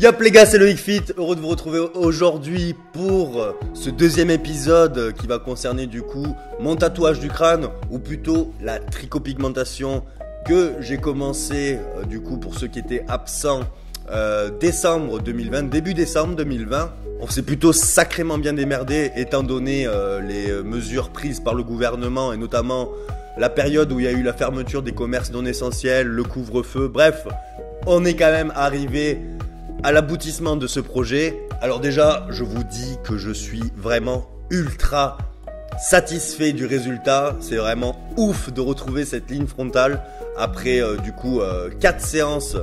Yop les gars, c'est Loïc Fit, heureux de vous retrouver aujourd'hui pour ce deuxième épisode qui va concerner du coup mon tatouage du crâne, ou plutôt la trichopigmentation que j'ai commencé du coup pour ceux qui étaient absents décembre 2020, début décembre 2020. On s'est plutôt sacrément bien démerdé étant donné les mesures prises par le gouvernement et notamment la période où il y a eu la fermeture des commerces non essentiels, le couvre-feu, bref, on est quand même arrivé à l'aboutissement de ce projet. Alors déjà, je vous dis que je suis vraiment ultra satisfait du résultat. C'est vraiment ouf de retrouver cette ligne frontale après 4 séances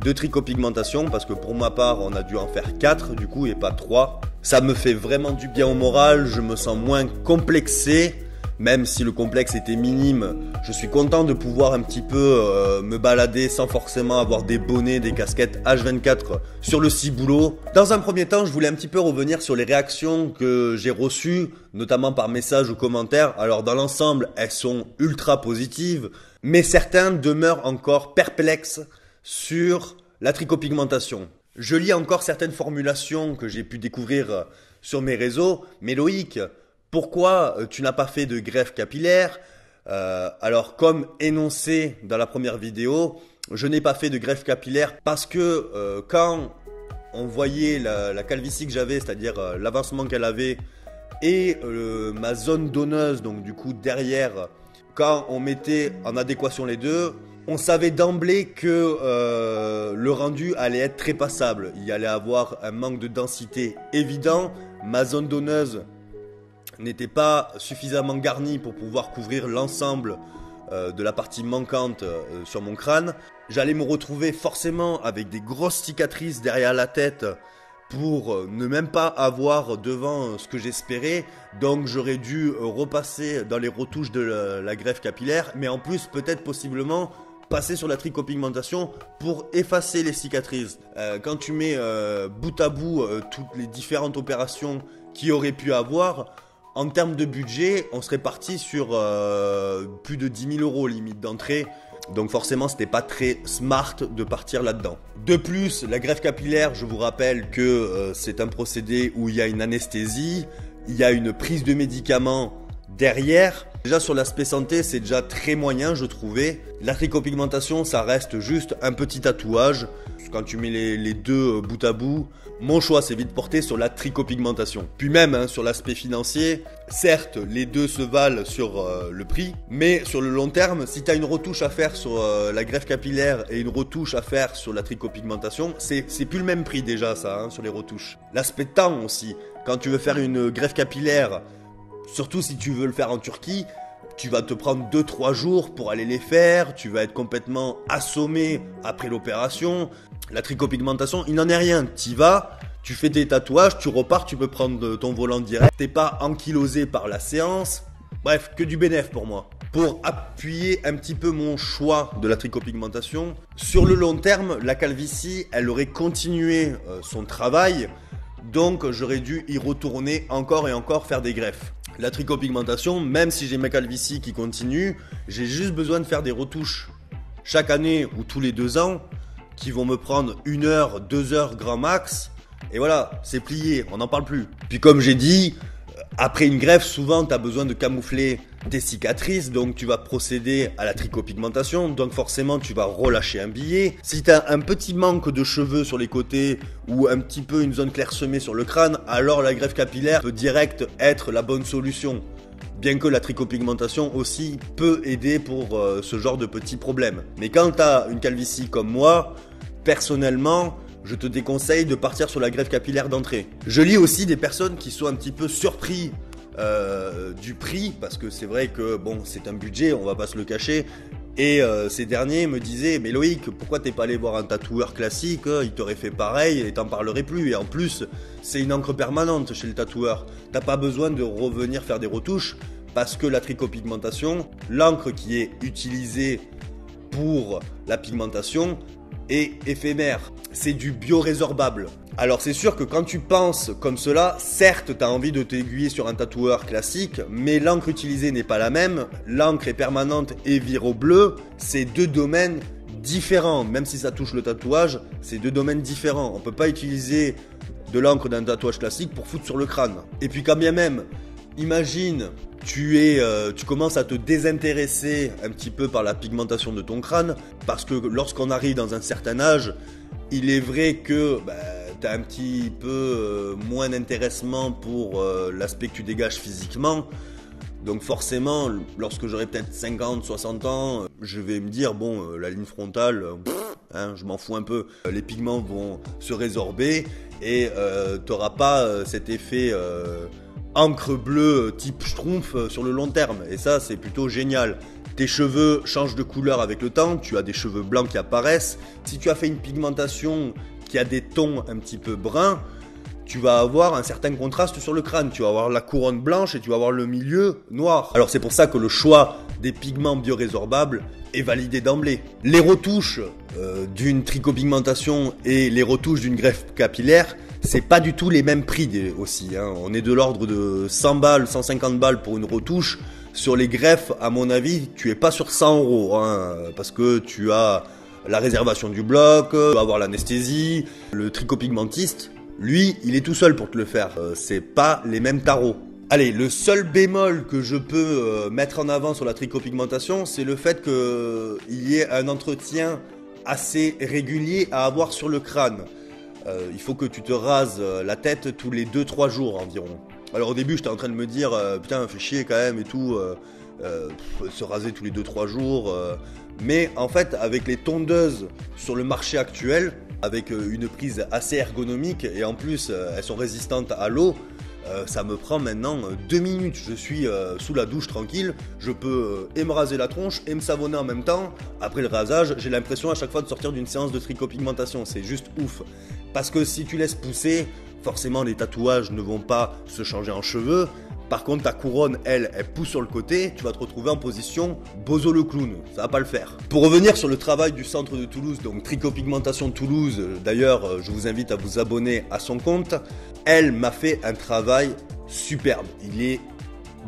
de trichopigmentation, parce que pour ma part, on a dû en faire 4 du coup et pas 3. Ça me fait vraiment du bien au moral, je me sens moins complexé. Même si le complexe était minime, je suis content de pouvoir un petit peu me balader sans forcément avoir des bonnets, des casquettes H24 sur le ciboulot. Dans un premier temps, je voulais un petit peu revenir sur les réactions que j'ai reçues, notamment par message ou commentaires. Alors dans l'ensemble, elles sont ultra positives, mais certains demeurent encore perplexes sur la trichopigmentation. Je lis encore certaines formulations que j'ai pu découvrir sur mes réseaux, mais Loïc, pourquoi tu n'as pas fait de greffe capillaire? Alors comme énoncé dans la première vidéo, je n'ai pas fait de greffe capillaire parce que quand on voyait la calvitie que j'avais, c'est-à-dire l'avancement qu'elle avait et ma zone donneuse, donc du coup derrière, quand on mettait en adéquation les deux, on savait d'emblée que le rendu allait être très passable. Il y allait avoir un manque de densité évident. Ma zone donneuse n'était pas suffisamment garnie pour pouvoir couvrir l'ensemble de la partie manquante sur mon crâne. J'allais me retrouver forcément avec des grosses cicatrices derrière la tête pour ne même pas avoir devant ce que j'espérais. Donc j'aurais dû repasser dans les retouches de la greffe capillaire, mais en plus peut-être possiblement passer sur la trichopigmentation pour effacer les cicatrices. Quand tu mets bout à bout toutes les différentes opérations qu'il y aurait pu avoir, en termes de budget, on serait parti sur plus de 10 000 € limite d'entrée. Donc forcément, c'était pas très smart de partir là-dedans. De plus, la greffe capillaire, je vous rappelle que c'est un procédé où il y a une anesthésie, il y a une prise de médicaments derrière. Déjà sur l'aspect santé, c'est déjà très moyen, je trouvais. La trichopigmentation, ça reste juste un petit tatouage. Quand tu mets les deux bout à bout, mon choix s'est vite porté sur la trichopigmentation. Puis même sur l'aspect financier, certes les deux se valent sur le prix, mais sur le long terme, si tu as une retouche à faire sur la greffe capillaire et une retouche à faire sur la trichopigmentation, c'est plus le même prix déjà ça, sur les retouches. L'aspect temps aussi, quand tu veux faire une greffe capillaire, surtout si tu veux le faire en Turquie, tu vas te prendre 2-3 jours pour aller les faire, tu vas être complètement assommé après l'opération. La trichopigmentation, il n'en est rien, t'y vas, tu fais tes tatouages, tu repars, tu peux prendre ton volant direct, t'es pas ankylosé par la séance, bref, que du bénéf pour moi. Pour appuyer un petit peu mon choix de la trichopigmentation, sur le long terme, la calvitie, elle aurait continué son travail, donc j'aurais dû y retourner encore et encore faire des greffes. La trichopigmentation, même si j'ai ma calvitie qui continue, j'ai juste besoin de faire des retouches chaque année ou tous les 2 ans qui vont me prendre 1 heure, 2 heures grand max. Et voilà, c'est plié, on n'en parle plus. Puis comme j'ai dit, après une greffe, souvent tu as besoin de camoufler tes cicatrices, donc tu vas procéder à la trichopigmentation, donc forcément tu vas relâcher un billet. Si tu as un petit manque de cheveux sur les côtés ou un petit peu une zone clairsemée sur le crâne, alors la greffe capillaire peut direct être la bonne solution. Bien que la trichopigmentation aussi peut aider pour ce genre de petits problèmes. Mais quand tu as une calvitie comme moi, personnellement, je te déconseille de partir sur la greffe capillaire d'entrée. Je lis aussi des personnes qui sont un petit peu surpris du prix, parce que c'est vrai que bon, c'est un budget, on va pas se le cacher. Et ces derniers me disaient, mais Loïc, pourquoi t'es pas allé voir un tatoueur classique? Il t'aurait fait pareil et t'en parlerais plus. Et en plus, c'est une encre permanente chez le tatoueur. T'as pas besoin de revenir faire des retouches, parce que la trichopigmentation, l'encre qui est utilisée pour la pigmentation est éphémère. C'est du biorésorbable. Alors c'est sûr que quand tu penses comme cela, certes tu as envie de t'aiguiller sur un tatoueur classique, mais l'encre utilisée n'est pas la même. L'encre est permanente et viro bleu, c'est deux domaines différents, même si ça touche le tatouage, c'est 2 domaines différents. On peut pas utiliser de l'encre d'un tatouage classique pour foutre sur le crâne. Et puis quand bien même, imagine, tu commences à te désintéresser un petit peu par la pigmentation de ton crâne, parce que lorsqu'on arrive dans un certain âge, il est vrai que tu as un petit peu moins d'intéressement pour l'aspect que tu dégages physiquement. Donc forcément, lorsque j'aurai peut-être 50, 60 ans, je vais me dire, bon, la ligne frontale, je m'en fous un peu. Les pigments vont se résorber et tu n'auras pas cet effet encre bleue type schtroumpf sur le long terme. Et ça, c'est plutôt génial. Tes cheveux changent de couleur avec le temps, tu as des cheveux blancs qui apparaissent. Si tu as fait une pigmentation qui a des tons un petit peu bruns, tu vas avoir un certain contraste sur le crâne. Tu vas avoir la couronne blanche et tu vas avoir le milieu noir. Alors c'est pour ça que le choix des pigments biorésorbables est validé d'emblée. Les retouches d'une tricopigmentation et les retouches d'une greffe capillaire, c'est pas du tout les mêmes prix aussi. On est de l'ordre de 100 balles, 150 balles pour une retouche. Sur les greffes, à mon avis, tu es pas sur 100 €, parce que tu as la réservation du bloc, tu vas avoir l'anesthésie. Le tricopigmentiste, lui, il est tout seul pour te le faire. C'est pas les mêmes tarots. Allez, le seul bémol que je peux mettre en avant sur la tricopigmentation, c'est le fait qu'il y ait un entretien assez régulier à avoir sur le crâne. Il faut que tu te rases la tête tous les 2-3 jours environ. Alors au début, j'étais en train de me dire, putain, fait chier quand même et tout, se raser tous les 2-3 jours. Mais en fait, avec les tondeuses sur le marché actuel, avec une prise assez ergonomique et en plus elles sont résistantes à l'eau, ça me prend maintenant 2 minutes. Je suis sous la douche tranquille, je peux et me raser la tronche et me savonner en même temps. Après le rasage, j'ai l'impression à chaque fois de sortir d'une séance de tricopigmentation, c'est juste ouf. Parce que si tu laisses pousser, forcément les tatouages ne vont pas se changer en cheveux. Par contre, ta couronne, elle pousse sur le côté, tu vas te retrouver en position Bozo le clown, ça va pas le faire. Pour revenir sur le travail du centre de Toulouse, donc Tricopigmentation Toulouse, d'ailleurs, je vous invite à vous abonner à son compte. Elle m'a fait un travail superbe, il est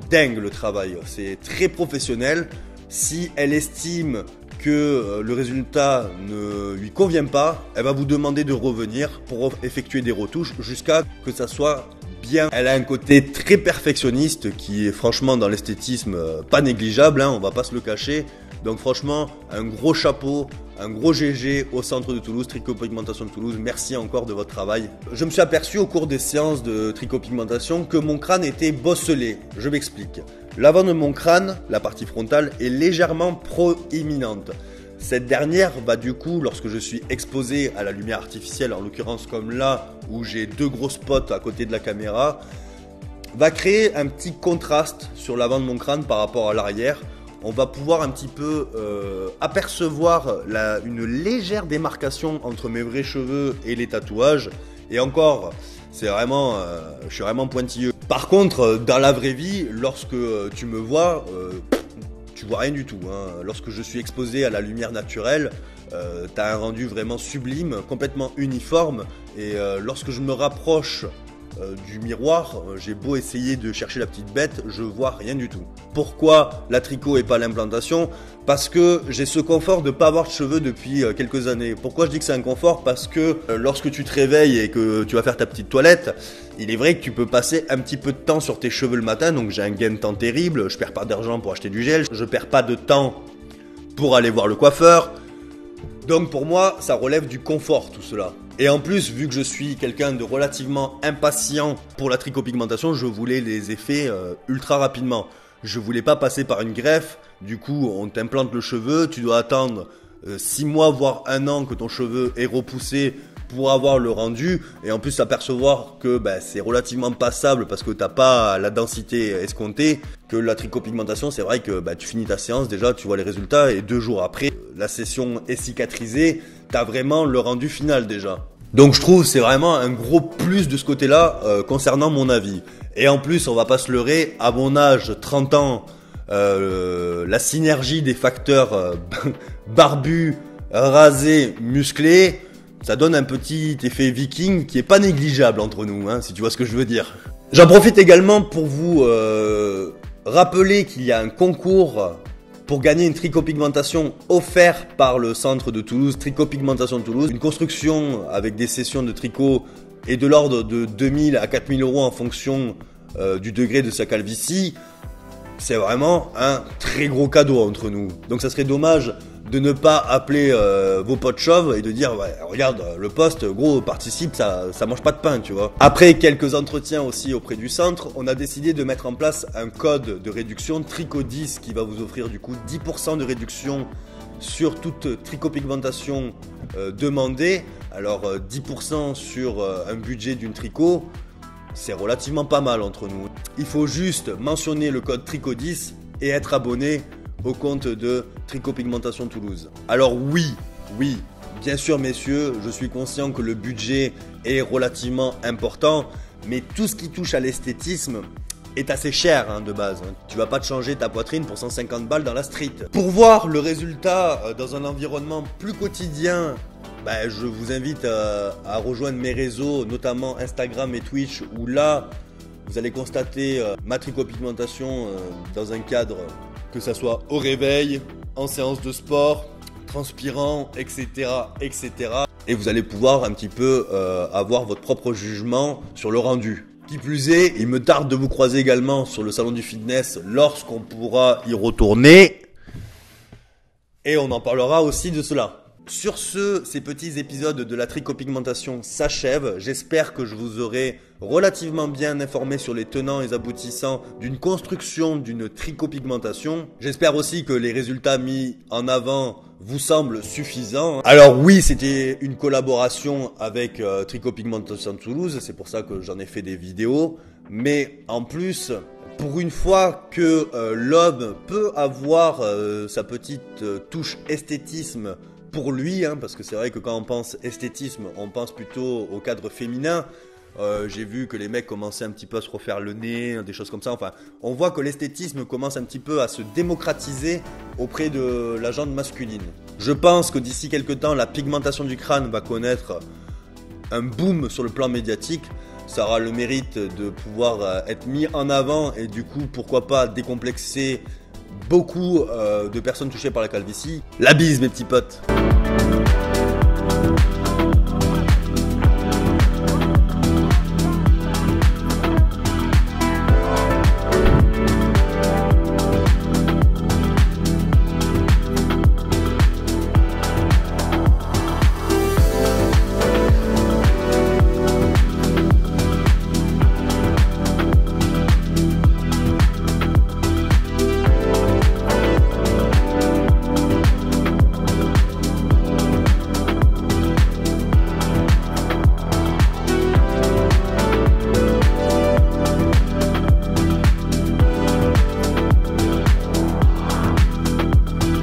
dingue le travail, c'est très professionnel. Si elle estime que le résultat ne lui convient pas, elle va vous demander de revenir pour effectuer des retouches jusqu'à que ça soit bien. Elle a un côté très perfectionniste qui est franchement dans l'esthétisme pas négligeable, on va pas se le cacher. Donc franchement, un gros chapeau, un gros GG au centre de Toulouse, Tricopigmentation de Toulouse. Merci encore de votre travail. Je me suis aperçu au cours des séances de tricopigmentation que mon crâne était bosselé. Je m'explique. L'avant de mon crâne, la partie frontale, est légèrement proéminente. Cette dernière va du coup, lorsque je suis exposé à la lumière artificielle, en l'occurrence comme là où j'ai 2 gros spots à côté de la caméra, va créer un petit contraste sur l'avant de mon crâne par rapport à l'arrière. On va pouvoir un petit peu apercevoir une légère démarcation entre mes vrais cheveux et les tatouages. Et encore, c'est vraiment, je suis vraiment pointilleux. Par contre, dans la vraie vie, lorsque tu me vois, tu vois rien du tout. Lorsque je suis exposé à la lumière naturelle, t'as un rendu vraiment sublime, complètement uniforme. Et lorsque je me rapproche du miroir, j'ai beau essayer de chercher la petite bête, je vois rien du tout. Pourquoi la tricot et pas l'implantation? Parce que j'ai ce confort de pas avoir de cheveux depuis quelques années. Pourquoi je dis que c'est un confort? Parce que lorsque tu te réveilles et que tu vas faire ta petite toilette, il est vrai que tu peux passer un petit peu de temps sur tes cheveux le matin, donc j'ai un gain de temps terrible, je perds pas d'argent pour acheter du gel, je perds pas de temps pour aller voir le coiffeur. Donc pour moi, ça relève du confort tout cela. Et en plus, vu que je suis quelqu'un de relativement impatient pour la tricopigmentation, je voulais les effets ultra rapidement. Je voulais pas passer par une greffe, du coup on t'implante le cheveu, tu dois attendre 6 mois voire 1 an que ton cheveu est repoussé pour avoir le rendu, et en plus s'apercevoir que c'est relativement passable parce que t'as pas la densité escomptée. Que la tricopigmentation, c'est vrai que tu finis ta séance, déjà tu vois les résultats et 2 jours après la session est cicatrisée, t'as vraiment le rendu final déjà. Donc je trouve c'est vraiment un gros plus de ce côté-là concernant mon avis. Et en plus, on va pas se leurrer, à mon âge, 30 ans, la synergie des facteurs barbus, rasés, musclés, ça donne un petit effet viking qui est pas négligeable entre nous, si tu vois ce que je veux dire. J'en profite également pour vous rappeler qu'il y a un concours pour gagner une tricopigmentation offerte par le centre de Toulouse, Tricopigmentation de Toulouse. Une construction avec des sessions de tricot est de l'ordre de 2000 à 4000 € en fonction du degré de sa calvitie. C'est vraiment un très gros cadeau entre nous. Donc ça serait dommage de ne pas appeler vos potes chauves et de dire ouais, regarde le poste gros participe, ça mange pas de pain, tu vois. Après quelques entretiens aussi auprès du centre, on a décidé de mettre en place un code de réduction Tricot10 qui va vous offrir du coup 10% de réduction sur toute tricopigmentation demandée. Alors 10% sur un budget d'une tricot, c'est relativement pas mal entre nous. Il faut juste mentionner le code Tricot10 et être abonné au compte de Tricopigmentation Toulouse. Alors oui, bien sûr messieurs, je suis conscient que le budget est relativement important, mais tout ce qui touche à l'esthétisme est assez cher de base. Tu vas pas te changer ta poitrine pour 150 balles dans la street. Pour voir le résultat dans un environnement plus quotidien, je vous invite à rejoindre mes réseaux, notamment Instagram et Twitch, où là, vous allez constater ma tricopigmentation dans un cadre, que ça soit au réveil, en séance de sport, transpirant, etc. Et vous allez pouvoir un petit peu avoir votre propre jugement sur le rendu. Qui plus est, il me tarde de vous croiser également sur le salon du fitness lorsqu'on pourra y retourner. Et on en parlera aussi de cela. Sur ce, ces petits épisodes de la tricopigmentation s'achèvent. J'espère que je vous aurai relativement bien informé sur les tenants et aboutissants d'une construction d'une tricopigmentation. J'espère aussi que les résultats mis en avant vous semblent suffisants. Alors oui, c'était une collaboration avec Tricopigmentation Toulouse, c'est pour ça que j'en ai fait des vidéos. Mais en plus, pour une fois que l'homme peut avoir sa petite touche esthétisme pour lui, parce que c'est vrai que quand on pense esthétisme, on pense plutôt au cadre féminin. J'ai vu que les mecs commençaient un petit peu à se refaire le nez, des choses comme ça. Enfin, on voit que l'esthétisme commence un petit peu à se démocratiser auprès de la gente masculine. Je pense que d'ici quelques temps, la pigmentation du crâne va connaître un boom sur le plan médiatique. Ça aura le mérite de pouvoir être mis en avant et du coup, pourquoi pas décomplexer beaucoup de personnes touchées par la calvitie. La bise mes petits potes.